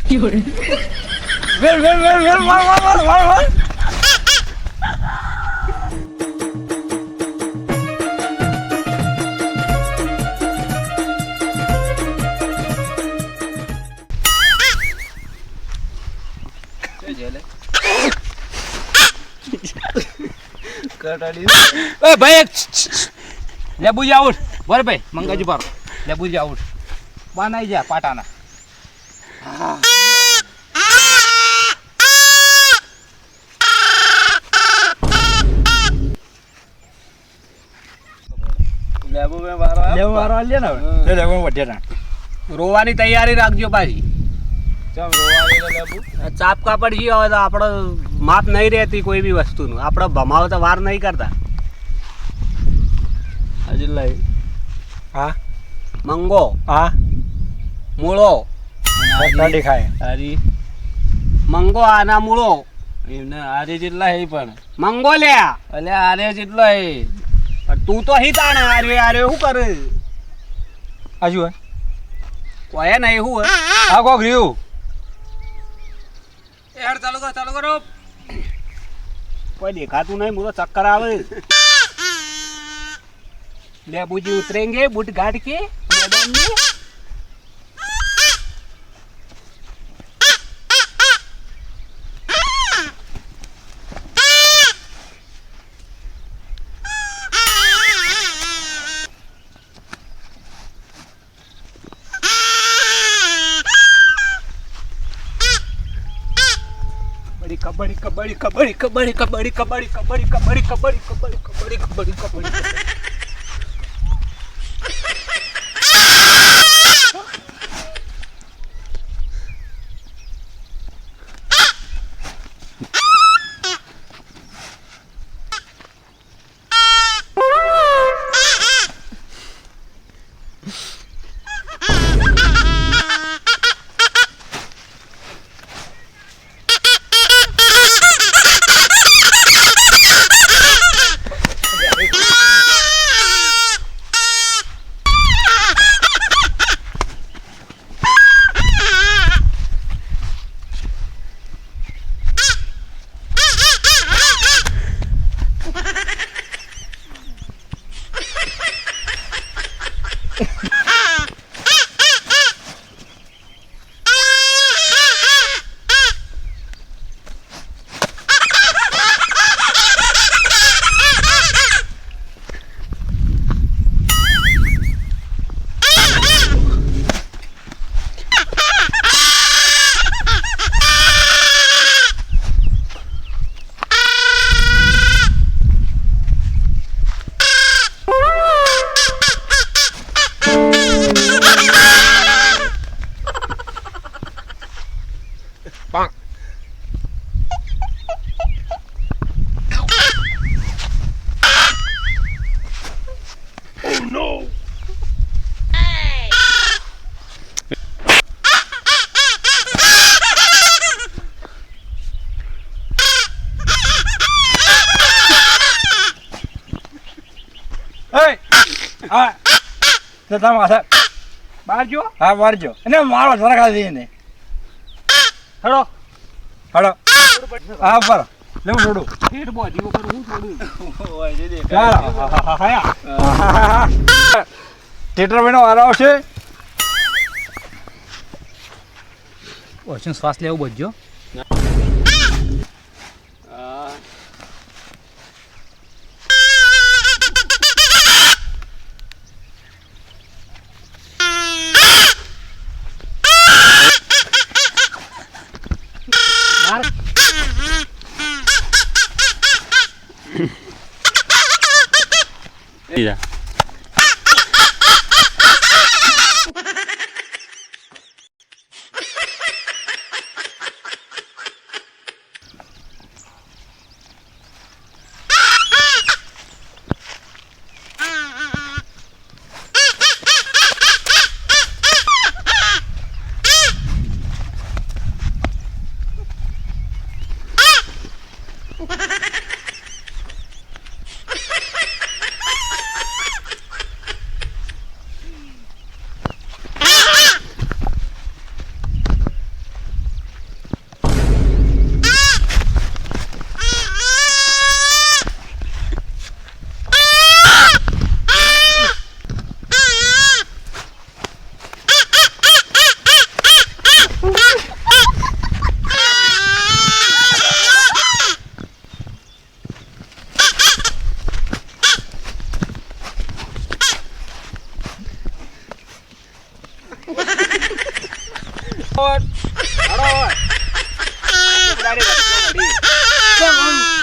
વેલ વેલ વેલ વેલ માર માર માર માર માર એ ભાઈ લેબુજી આઉટ બોલ ભાઈ મંગાજી પર લેબુજી આઉટ બનાઈ જા પાટાના લેવો મારો આલ લે ને હવે લેવો વઢેરા રોવાની તૈયારી રાખજો પાછી ચમ રોવાની લે લેબુ ચાપ કાપડ જી હવે તો આપણો માપ નહીં રહેતી કોઈ બી વસ્તુનું આપણે ભમાવ તો વાર નહીં કરતા હજી લઈ હા મંગો હા મૂળો ના દેખાય હરી મંગો આના મૂળો એમને આરે જેટલા હે પણ મંગો લ્યા અલે આરે જેટલા હે તું તો હી તાણે આરે આરે શું કરે આજુ હે કોઈ નહીં હું આ કોક રહ્યું યાર ચાલુ કરો કોઈ દેખાતું નહીં મુરો ચક્કર આવે લેબુજી उतरेंगे बूट गाड़ के मैदान में कबड्डी कबड्डी कबड्डी कबड्डी कबड्डी कबड्डी कबड्डी कबड्डी कबड्डी कबड्डी कबड्डी कबड्डी कबड्डी હા જતા માથે બહાર જો હા મારજો એને મારો સરખા દઈને હડો હડો હા પર લેવું છોડું હેડ બોધી ઉપર હું છોડું ઓય જે દે થિયેટર મેનો વારો આવશે ઓછું શ્વાસ લેવું બજજો Yeah.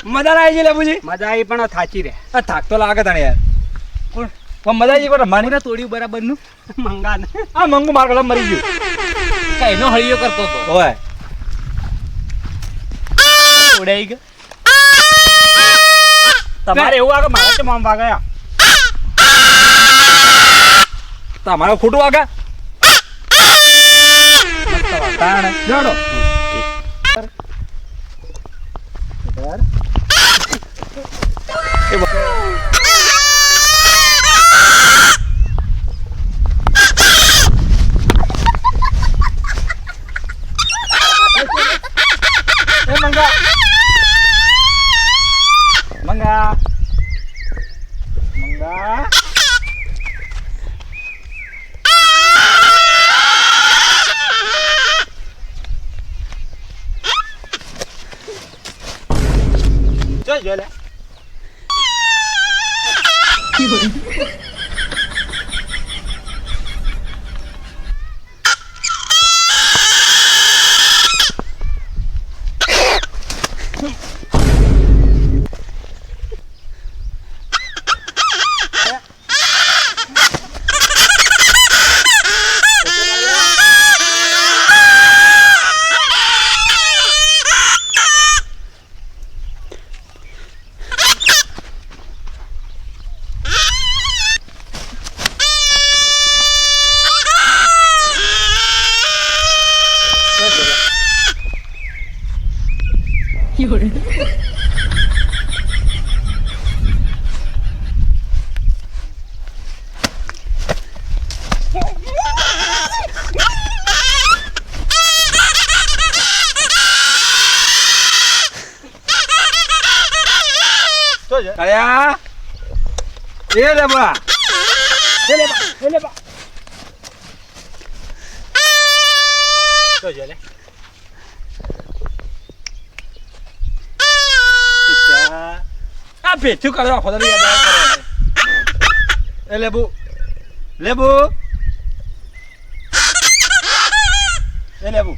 મજા ના આવી છે લેબુજી? મજા આવી પણ થાચી રે. આ થાક તો લાગે તને યાર. પણ મજા આવી કોઈ રમવાની? મને તોડ્યું બરાબર નું મંગા ને. આ મંગુ માર ગળા મરી ગયું. કઈનો હળિયો કરતો હતો. ઓય તોડાઈ ગયો. તમારે એવું વાગે મારે કેમ આમ વાગે? તમારે ખોટું વાગે? તાણ જોડો. મંગા મંગા મંગા જો લે અયા એ લેબા જો લે આ પેથું કરવા ખોદા યાદ આવે એ લેબુ લેબુ એ લેબુ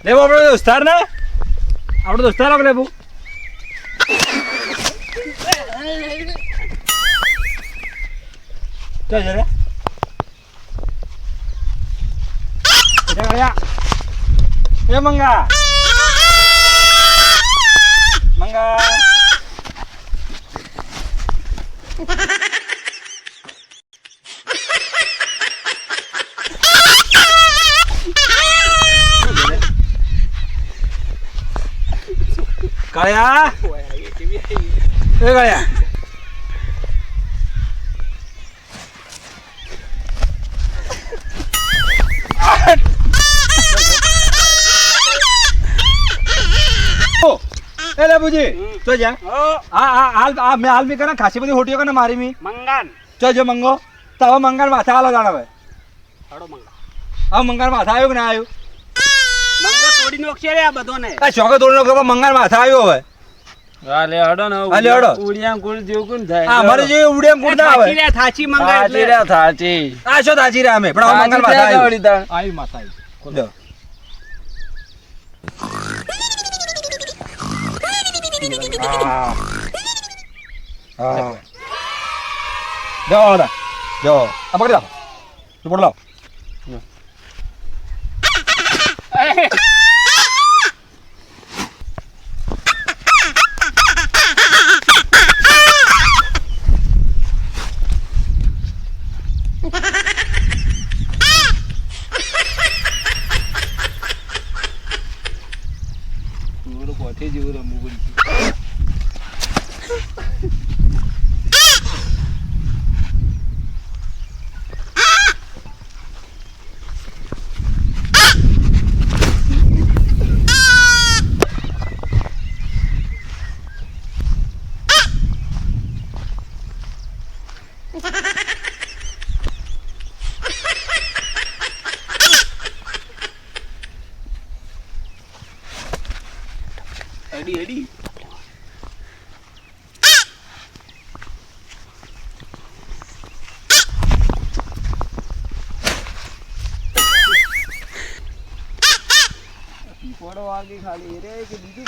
લેબુ આપણો દોસ્તાર ને આપણો દોસ્તાર આપણે લેબુ ચાલ જરે એ મંગા મંગા કાળિયા એ કાળિયા એ લેબુજી તો જા આ મેં હાલ મી કરે ખાસી બધી હોટીઓ કરે મારી મી મંગાન જો જો મંગો તો હવે મંગાન માથા હાલો જાણ હવે હડો મંગા હવે મંગાન માથા આવ્યું કે ના આવ્યું? મંગો તોડી નોખશે રે આ બધો ને. આ ચોકે તોડી નાખો મંગાન માથા આવ્યો હવે. હાલે હડો ને હાલે હડો ઉડિયા ગુડ જેવું કોણ થાય? આ મારે જે ઉડિયા ગુડ ના આવે. થાચી મંગા એટલે થાચી. આ શું થાચી રે અમે પણ હવે મંગાન માથા આવ્યું. આવી માથા આવી. જો જો ahora જો આ પકડી લાવ તું પકડ લાવ કોઠી જેવું રમવું પડી. અડી અડી પીપળો વાગી ખાલી રે કે બીજું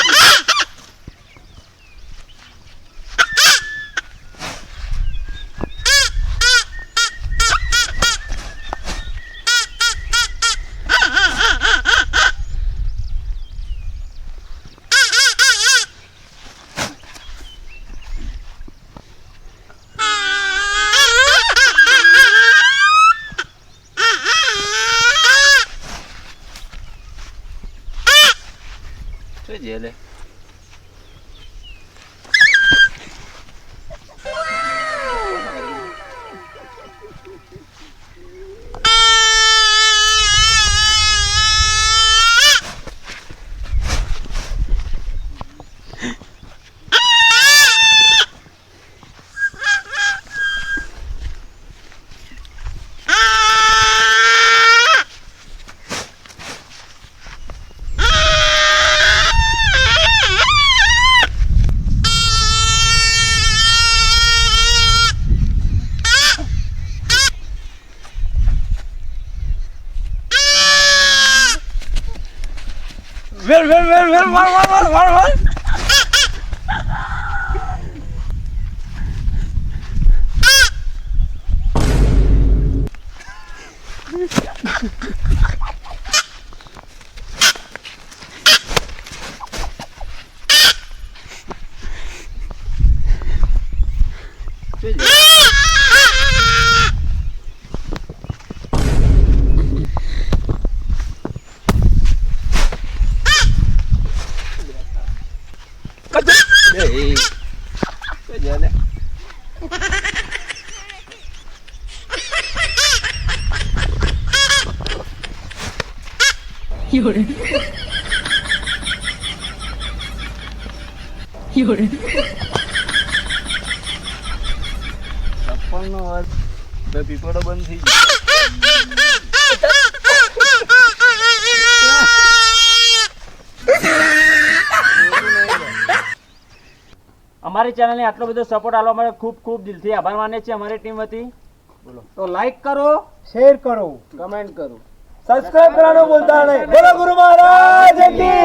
શું છે લે વેર માર ચપ્પલનો અવાજ બે પીપળો બંધ થઈ ગયો અમારી ચેનલને આટલો બધો સપોર્ટ આપવા માટે ખૂબ ખૂબ દિલથી આભાર માને છે અમારી ટીમ વતી. બોલો તો લાઈક કરો શેર કરો કમેન્ટ કરો સબસ્ક્રાઇબ કરવાનું ભૂલતા નહીં બોલો ગુરુ મહારાજ કી